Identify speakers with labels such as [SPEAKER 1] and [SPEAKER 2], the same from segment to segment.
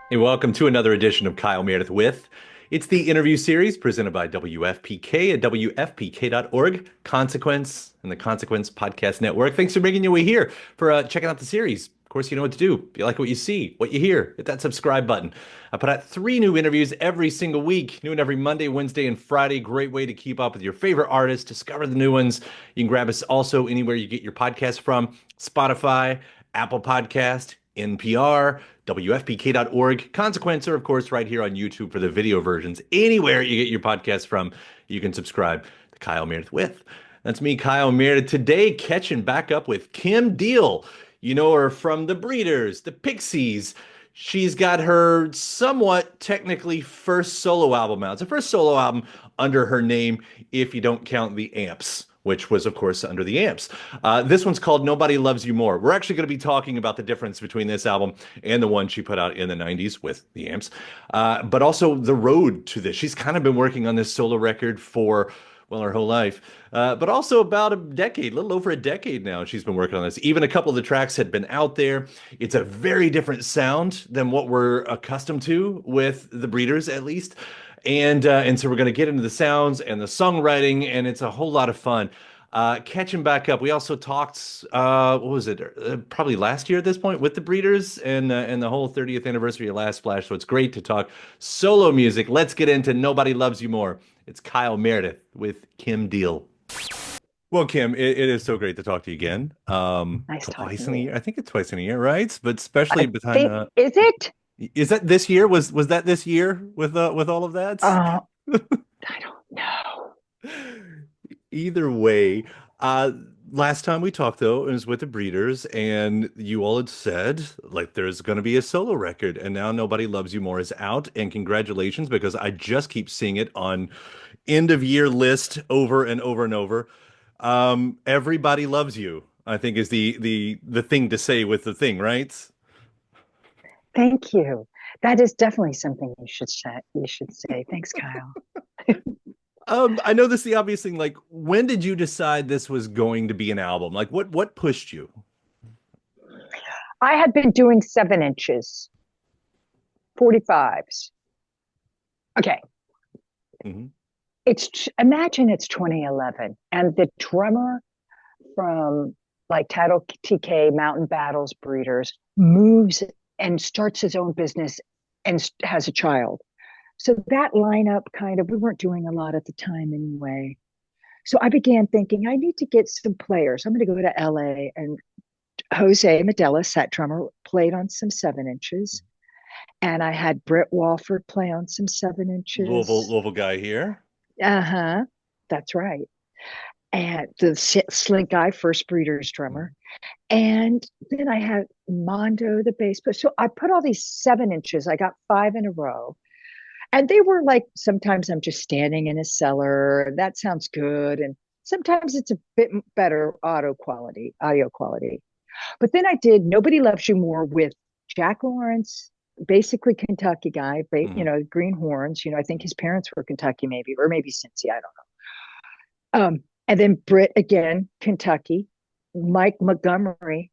[SPEAKER 1] Hey, welcome to another edition of Kyle Meredith with. It's the interview series presented by WFPK at WFPK.org, Consequence, and the Consequence Podcast Network. Thanks for making your way here for checking out the series. Of course, you know what to do. If you like what you see, what you hear, hit that subscribe button. I put out 3 new interviews every single week, new and every Monday, Wednesday, and Friday. Great way to keep up with your favorite artists, discover the new ones. You can grab us also anywhere you get your podcast from, Spotify, Apple Podcast, NPR, WFPK.org, Consequence, or of course, right here on YouTube for the video versions. Anywhere you get your podcast from, you can subscribe to Kyle Meredith with. That's me, Kyle Meredith. Today, catching back up with Kim Deal. You know her from The Breeders, the Pixies. She's got her somewhat technically first solo album out. It's the first solo album under her name, if you don't count the Amps, which was, of course, under the Amps. This one's called Nobody Loves You More. We're actually going to be talking about the difference between this album and the one she put out in the 90s with the Amps, but also the road to this. She's kind of been working on this solo record for, well, her whole life, but also about a decade, a little over a decade now. She's been working on this. Even a couple of the tracks had been out there. It's a very different sound than what we're accustomed to with the Breeders, at least. And so we're going to get into the sounds and the songwriting, and it's a whole lot of fun. Catching back up, we also talked, what was it? Probably last year at this point with the Breeders and the whole 30th anniversary of Last Splash. So it's great to talk solo music. Let's get into Nobody Loves You More. It's Kyle Meredith with Kim Deal. Well, Kim, it is so great to talk to you again.
[SPEAKER 2] Nice talking
[SPEAKER 1] Twice
[SPEAKER 2] to
[SPEAKER 1] in a
[SPEAKER 2] you.
[SPEAKER 1] year. I think it's twice in a year, right? But especially
[SPEAKER 2] I
[SPEAKER 1] behind
[SPEAKER 2] think, is it?
[SPEAKER 1] is that this year? Was that this year with all of that?
[SPEAKER 2] Uh, I don't know.
[SPEAKER 1] Either way, uh, last time we talked though, it was with the Breeders, and you all had said like there's going to be a solo record, and now Nobody Loves You More is out, and congratulations because I just keep seeing it on end of year list over and over and over. Everybody loves you, I think is the thing to say with the thing, right?
[SPEAKER 2] Thank you. That is definitely something you should say. You should say. Thanks, Kyle.
[SPEAKER 1] I know this is the obvious thing. Like, when did you decide this was going to be an album? Like, what pushed you?
[SPEAKER 2] I had been doing 7 inches, 45s. Okay.
[SPEAKER 1] Mhm.
[SPEAKER 2] Imagine it's 2011 and the drummer from like Title TK Mountain Battles Breeders moves and starts his own business and has a child. So that lineup kind of, we weren't doing a lot at the time anyway. So I began thinking, I need to get some players. I'm going to go to LA. And Jose Medella, set drummer, played on some 7 inches. And I had Britt Walford play on some seven
[SPEAKER 1] Louisville,
[SPEAKER 2] inches.
[SPEAKER 1] Louisville guy here.
[SPEAKER 2] Uh huh. That's right. And the Slink Guy, first Breeders drummer. And then I had Mondo, the bass player. So I put all these 7 inches. I got 5 in a row. And they were like, sometimes I'm just standing in a cellar. That sounds good. And sometimes it's a bit better audio quality. But then I did Nobody Loves You More with Jack Lawrence, basically Kentucky guy,
[SPEAKER 1] Mhm.
[SPEAKER 2] green horns. I think his parents were Kentucky, maybe, or maybe Cincy, I don't know. And then Britt again, Kentucky, Mike Montgomery,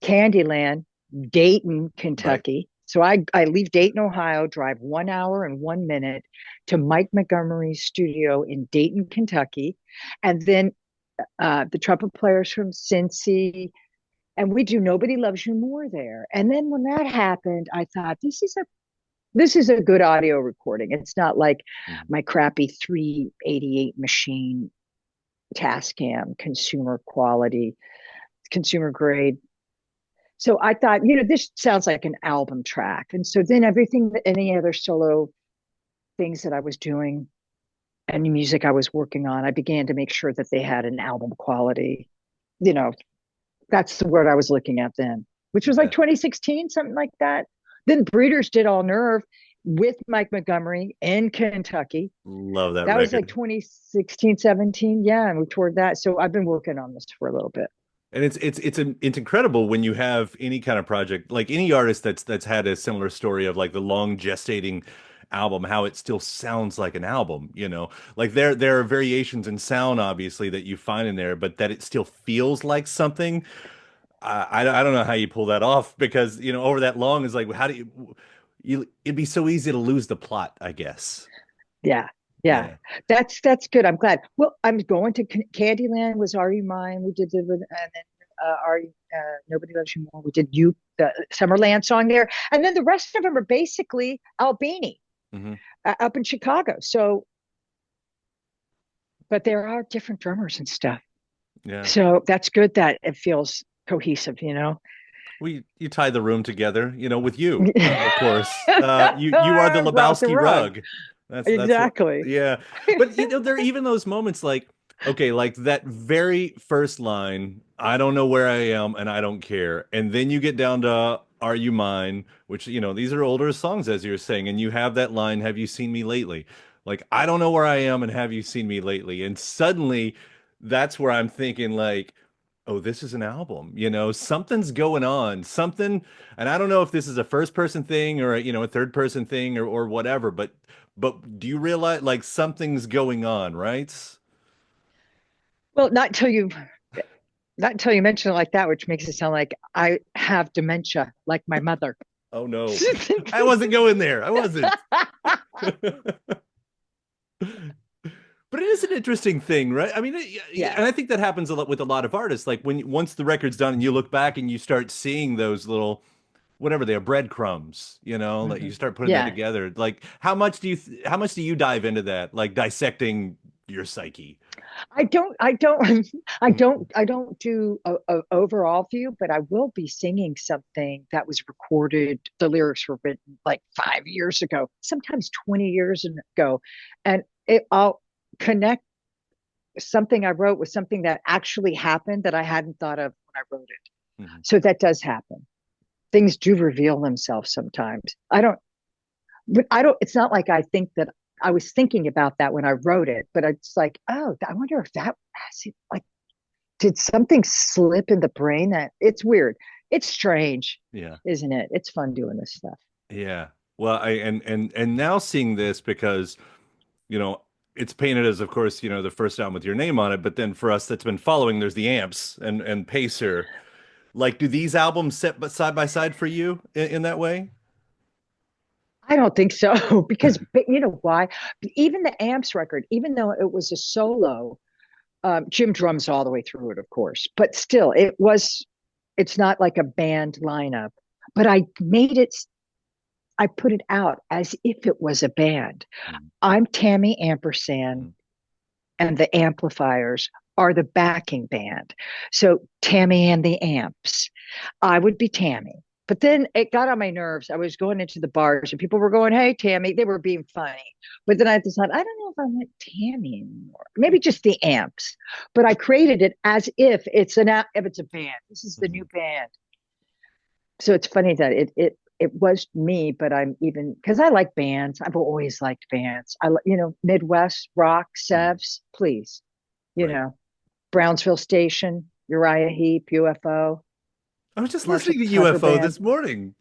[SPEAKER 2] Candyland, Dayton,
[SPEAKER 1] Right.
[SPEAKER 2] Kentucky. So I leave Dayton, Ohio, drive 1 hour and 1 minute to Mike Montgomery's studio in Dayton, Kentucky. And then the trumpet players from Cincy, and we do Nobody Loves You More there. And then when that happened, I thought this is a good audio recording. It's not like
[SPEAKER 1] Mhm.
[SPEAKER 2] my crappy 388 machine Tascam consumer quality, consumer grade. So I thought, this sounds like an album track. And so then everything, any other solo things that I was doing, any music I was working on, I began to make sure that they had an album quality. You know, that's the word I was looking at then, which was like
[SPEAKER 1] That
[SPEAKER 2] 2016, something like that. Then Breeders did All Nerve with Mike Montgomery in Kentucky.
[SPEAKER 1] love that
[SPEAKER 2] That was like
[SPEAKER 1] record.
[SPEAKER 2] 2016, 17. Yeah. And we toured that. So I've been working on this for a little bit.
[SPEAKER 1] And it's incredible when you have any kind of project, like any artist that's had a similar story of like the long gestating album, how it still sounds like an album, you know. Like there are variations in sound obviously that you find in there, but that it still feels like something. I don't know how you pull that off because, you know, over that long is like how do you it'd be so easy to lose the plot, I guess.
[SPEAKER 2] Yeah. Yeah.
[SPEAKER 1] Yeah.
[SPEAKER 2] That's good. I'm glad. Well, I'm going to Candyland was Are You Mine? We did and then Are You Nobody Loves You More. We did you the Summerland song there. And then the rest of them are basically Albini
[SPEAKER 1] Hmm.
[SPEAKER 2] up in Chicago. So, but there are different drummers and stuff.
[SPEAKER 1] Yeah.
[SPEAKER 2] So that's good that it feels cohesive,
[SPEAKER 1] You tie the room together, with you, of course. You are the
[SPEAKER 2] Brought the
[SPEAKER 1] Lebowski
[SPEAKER 2] rug.
[SPEAKER 1] rug. That's what.
[SPEAKER 2] Exactly.
[SPEAKER 1] Yeah. But there are even those moments like, okay, like that very first line, I don't know where I am and I don't care. And then you get down to Are You Mine, which, these are older songs as you're saying, and you have that line, Have you seen me lately? Like, I don't know where I am and have you seen me lately? And suddenly that's where I'm thinking like, oh, this is an album, something's going on, something, and I don't know if this is a first person thing or a third person thing or whatever, but do you realize like something's going on, right?
[SPEAKER 2] Well, not until you mention it like that, which makes it sound like I have dementia, like my mother.
[SPEAKER 1] Oh no. I wasn't going there. I wasn't. But it is an interesting thing, right? I mean,
[SPEAKER 2] Yeah.
[SPEAKER 1] and I think that happens a lot with a lot of artists. Like when once the record's done and you look back and you start seeing those little whatever they are, breadcrumbs, that you
[SPEAKER 2] Hmm.
[SPEAKER 1] start putting that
[SPEAKER 2] Yeah.
[SPEAKER 1] together. Like how much do you dive into that, like dissecting your psyche?
[SPEAKER 2] I don't do a overall view, but I will be singing something that was recorded. The lyrics were written like 5 years ago, sometimes 20 years ago. And I'll connect something I wrote with something that actually happened that I hadn't thought of when I wrote it.
[SPEAKER 1] Mhm.
[SPEAKER 2] So that does happen. Things do reveal themselves sometimes. But it's not like I think that I was thinking about that when I wrote it, but it's like, oh, I wonder if that like, did something slip in the brain that it's weird. It's strange,
[SPEAKER 1] Yeah.
[SPEAKER 2] isn't it? It's fun doing this stuff.
[SPEAKER 1] Yeah. Well, and now seeing this because, you know, it's painted as, of course, the first album with your name on it, but then for us that's been following, there's the Amps and Pacer. Like, do these albums set side by side for you in that way?
[SPEAKER 2] I don't think so because but you know why? Even the Amps record, even though it was a solo, Jim drums all the way through it, of course, but still, it's not like a band lineup. But I put it out as if it was a band.
[SPEAKER 1] Mhm.
[SPEAKER 2] I'm Tammy Ampersand,
[SPEAKER 1] Mhm.
[SPEAKER 2] and the amplifiers are the backing band. So Tammy and the amps. I would be Tammy. But then it got on my nerves. I was going into the bars and people were going, "Hey, Tammy." They were being funny. But then I decided, I don't know if I want Tammy anymore. Maybe just the amps. But I created it as if it's a band. This is the new
[SPEAKER 1] Mhm.
[SPEAKER 2] band. So it's funny that it was me, but I'm even because I like bands. I've always liked bands. Midwest rock,
[SPEAKER 1] Mhm.
[SPEAKER 2] Sevs, please. You
[SPEAKER 1] Right.
[SPEAKER 2] know, Brownsville Station, Uriah Heep, UFO,
[SPEAKER 1] I was just
[SPEAKER 2] Marshall
[SPEAKER 1] listening to
[SPEAKER 2] Tucker
[SPEAKER 1] UFO
[SPEAKER 2] Band.
[SPEAKER 1] this morning.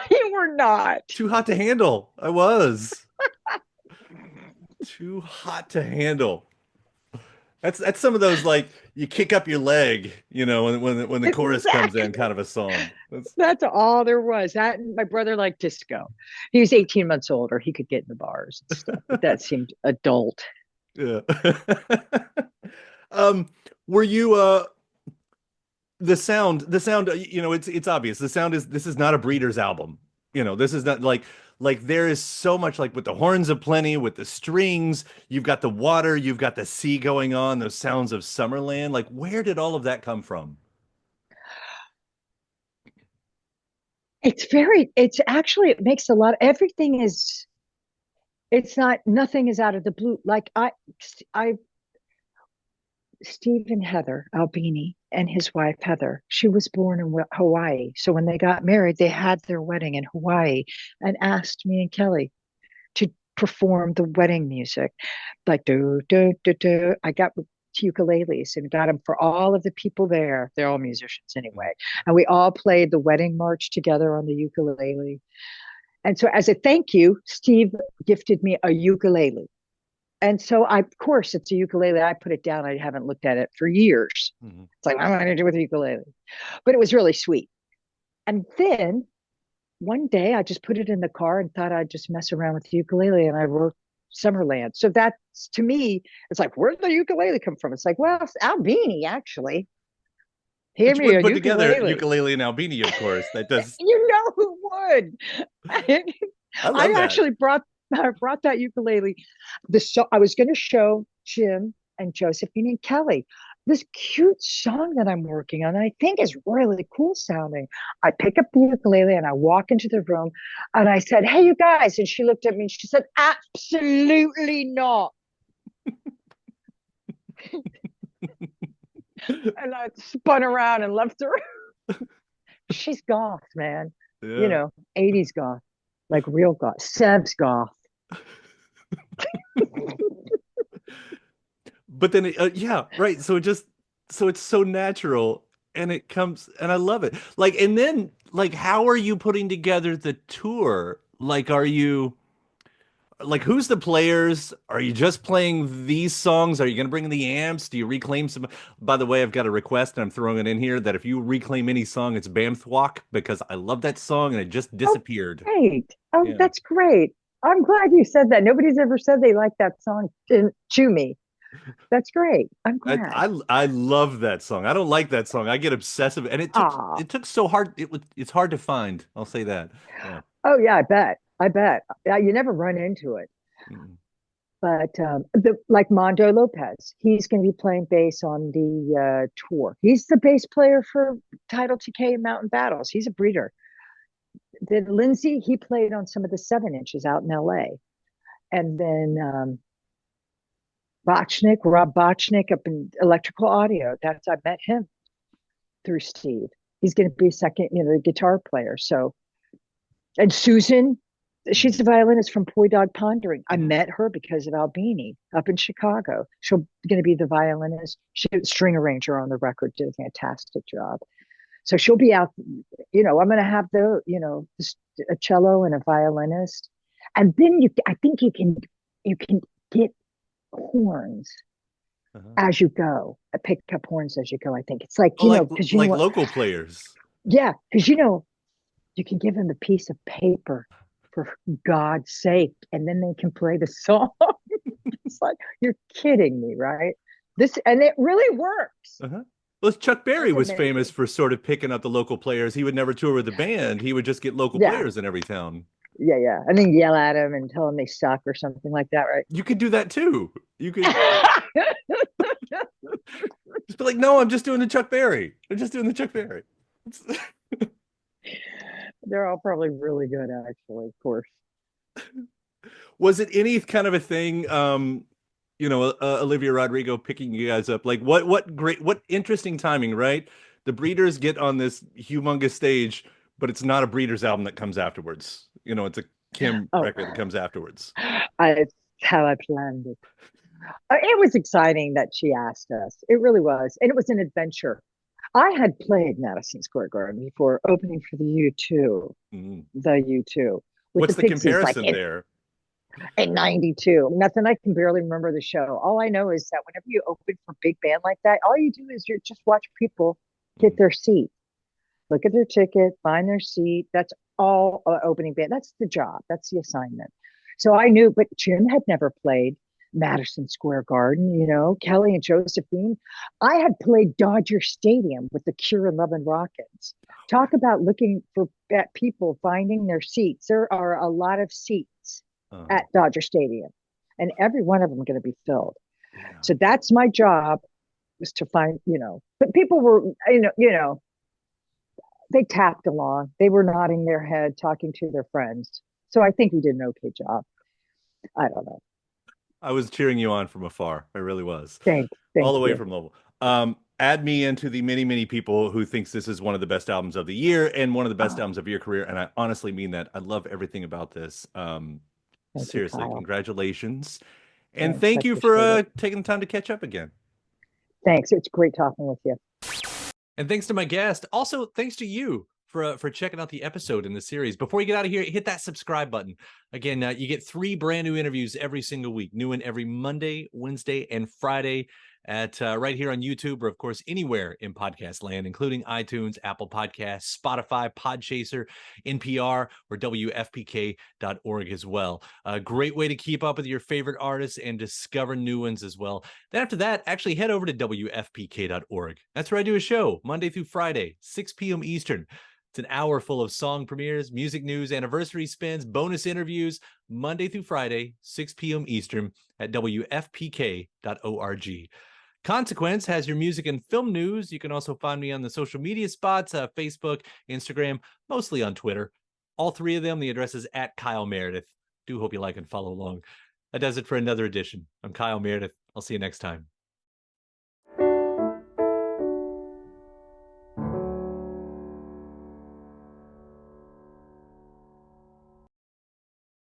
[SPEAKER 2] You were not.
[SPEAKER 1] Too hot to handle. I was. Too hot to handle. That's some of those like you kick up your leg, when the chorus comes in,
[SPEAKER 2] Exactly.
[SPEAKER 1] kind of a song. That's
[SPEAKER 2] That's all there was. That and my brother liked disco. He was 18 months older. He could get in the bars and stuff, but that seemed adult.
[SPEAKER 1] yeah. Um, were you the sound, it's obvious. This is not a Breeders album. This is not like there is so much like with the horns of plenty, with the strings, you've got the water, you've got the sea going on, those sounds of Summerland. Like where did all of that come from?
[SPEAKER 2] It's actually, it makes a lot, everything is, it's not, nothing is out of the blue. Like Steve and Heather Albini and his wife Heather, she was born in Hawaii. So when they got married, they had their wedding in Hawaii and asked me and Kelly to perform the wedding music. Like do do do do. I got ukuleles and got them for all of the people there. They're all musicians anyway. And we all played the wedding march together on the ukulele. And so as a thank you, Steve gifted me a ukulele. And so of course, it's a ukulele. I put it down. I haven't looked at it for years.
[SPEAKER 1] Mhm.
[SPEAKER 2] It's like, what am I going to do with a ukulele? But it was really sweet. And then one day I just put it in the car and thought I'd just mess around with the ukulele, and I wrote Summerland. So that's, to me, it's like, where did the ukulele come from? It's like, well, it's Albini, actually. He
[SPEAKER 1] But
[SPEAKER 2] gave
[SPEAKER 1] you
[SPEAKER 2] me
[SPEAKER 1] wouldn't
[SPEAKER 2] a
[SPEAKER 1] put together
[SPEAKER 2] ukulele.
[SPEAKER 1] ukulele and Albini, of course. That does.
[SPEAKER 2] You know who would?
[SPEAKER 1] I
[SPEAKER 2] I
[SPEAKER 1] love that.
[SPEAKER 2] actually brought that ukulele. I was going to show Jim and Josephine and Kelly this cute song that I'm working on. I think is really cool sounding. I pick up the ukulele and I walk into the room and I said, "Hey, you guys!" And she looked at me and she said, "Absolutely not." And I spun around and left her. She's goth, man. You
[SPEAKER 1] Yeah.
[SPEAKER 2] know, 80s goth, like real goth. Seb's goth.
[SPEAKER 1] But then, yeah, right. So so it's so natural and it comes, and I love it. Like, and then, like, how are you putting together the tour? Like, are you, like, who's the players? Are you just playing these songs? Are you going to bring in the amps? Do you reclaim some? By the way, I've got a request and I'm throwing it in here that if you reclaim any song, it's Bamth Walk because I love that song and it just
[SPEAKER 2] Oh,
[SPEAKER 1] disappeared.
[SPEAKER 2] great. Oh,
[SPEAKER 1] Yeah.
[SPEAKER 2] that's great. I'm glad you said that. Nobody's ever said they like that song to me. That's great. I'm glad.
[SPEAKER 1] I love that song. I don't like that song. I get obsessive, and
[SPEAKER 2] Ah,
[SPEAKER 1] it took so hard. It's hard to find. I'll say that. Yeah.
[SPEAKER 2] oh yeah, I bet. I bet. Yeah, you never run into it.
[SPEAKER 1] Mm.
[SPEAKER 2] But like Mondo Lopez, he's going to be playing bass on the tour. He's the bass player for Title TK and Mountain Battles. He's a breeder. Then Lindsay, he played on some of the 7 inches out in LA. And then Rob Bochnik up in Electrical Audio. I met him through Steve. He's going to be second, the guitar player. So, and Susan, she's the violinist from Poi Dog Pondering. I met her because of Albini up in Chicago. She's going to be the violinist, string arranger on the record. Did a fantastic job. So she'll be out. I'm going to have a cello and a violinist, and then I think you can get horns
[SPEAKER 1] Uh-huh.
[SPEAKER 2] as you go. Pick up horns as you go. I think it's like,
[SPEAKER 1] Oh,
[SPEAKER 2] because
[SPEAKER 1] like local players.
[SPEAKER 2] yeah, because you can give them a piece of paper for God's sake, and then they can play the song. It's like, you're kidding me, right? And it really works.
[SPEAKER 1] Uh-huh. Well, Chuck Berry
[SPEAKER 2] That's
[SPEAKER 1] was famous
[SPEAKER 2] amazing.
[SPEAKER 1] for sort of picking up the local players. He would never tour with the band. He would just get local
[SPEAKER 2] Yeah,
[SPEAKER 1] players in every town.
[SPEAKER 2] yeah, and then yell at them and tell them they suck or something like that, right?
[SPEAKER 1] You could do that too. You could just be like, "No, I'm just doing the Chuck Berry. I'm just doing the Chuck Berry."
[SPEAKER 2] They're all probably really good, actually, of course.
[SPEAKER 1] Was it any kind of a thing, Olivia Rodrigo picking you guys up? Like what interesting timing, right? The Breeders get on this humongous stage, but it's not a Breeders album that comes afterwards. It's a Kim
[SPEAKER 2] Oh,
[SPEAKER 1] record that comes afterwards.
[SPEAKER 2] it's how I planned it. It was exciting that she asked us. It really was. And it was an adventure. I had played Madison Square Garden before, opening for the U2,
[SPEAKER 1] Mhm.
[SPEAKER 2] the U2 with the
[SPEAKER 1] What's the
[SPEAKER 2] Pixies, like
[SPEAKER 1] comparison there?
[SPEAKER 2] in 92. Nothing, I can barely remember the show. All I know is that whenever you open for a big band like that, all you do is you just watch people get
[SPEAKER 1] Mhm.
[SPEAKER 2] their seat, look at their ticket, find their seat. That's all opening band. That's the job. That's the assignment. So I knew, but Jim had never played Madison Square Garden, Kelly and Josephine. I had played Dodger Stadium with the Cure and Love and Rockets. Talk about looking for at people finding their seats. There are a lot of seats
[SPEAKER 1] Uh-huh.
[SPEAKER 2] at Dodger Stadium, and every one of them are going to be filled.
[SPEAKER 1] Yeah.
[SPEAKER 2] So that's my job, is to find, but people were, they tapped along. They were nodding their head, talking to their friends. So I think we did an okay job. I don't know.
[SPEAKER 1] I was cheering you on from afar. I really was. All
[SPEAKER 2] Thank
[SPEAKER 1] the way
[SPEAKER 2] you.
[SPEAKER 1] from Louisville. Add me into the many, many people who thinks this is one of the best albums of the year and one of the best
[SPEAKER 2] Oh,
[SPEAKER 1] albums of your career. And I honestly mean that. I love everything about this.
[SPEAKER 2] thank you,
[SPEAKER 1] Seriously,
[SPEAKER 2] Kyle.
[SPEAKER 1] congratulations. And
[SPEAKER 2] Thanks. I
[SPEAKER 1] thank you for
[SPEAKER 2] appreciate it.
[SPEAKER 1] taking the time to catch up again.
[SPEAKER 2] Thanks. It's great talking with you.
[SPEAKER 1] And thanks to my guest. Also, thanks to you for checking out the episode in the series. Before you get out of here, hit that subscribe button. Again, you get 3 brand new interviews every single week. New one every Monday, Wednesday, and Friday. at right here on YouTube, or of course anywhere in podcast land, including iTunes, Apple Podcasts, Spotify, Podchaser, NPR, or WFPK.org as well. A great way to keep up with your favorite artists and discover new ones as well. Then after that, actually head over to WFPK.org. That's where I do a show Monday through Friday, 6 p.m. Eastern. It's an hour full of song premieres, music news, anniversary spins, bonus interviews, Monday through Friday, 6 p.m. Eastern at WFPK.org. Consequence has your music and film news. You can also find me on the social media spots, Facebook, Instagram, mostly on Twitter. All three of them, the address is at Kyle Meredith. Do hope you like and follow along. That does it for another edition. I'm Kyle Meredith. I'll see you next time.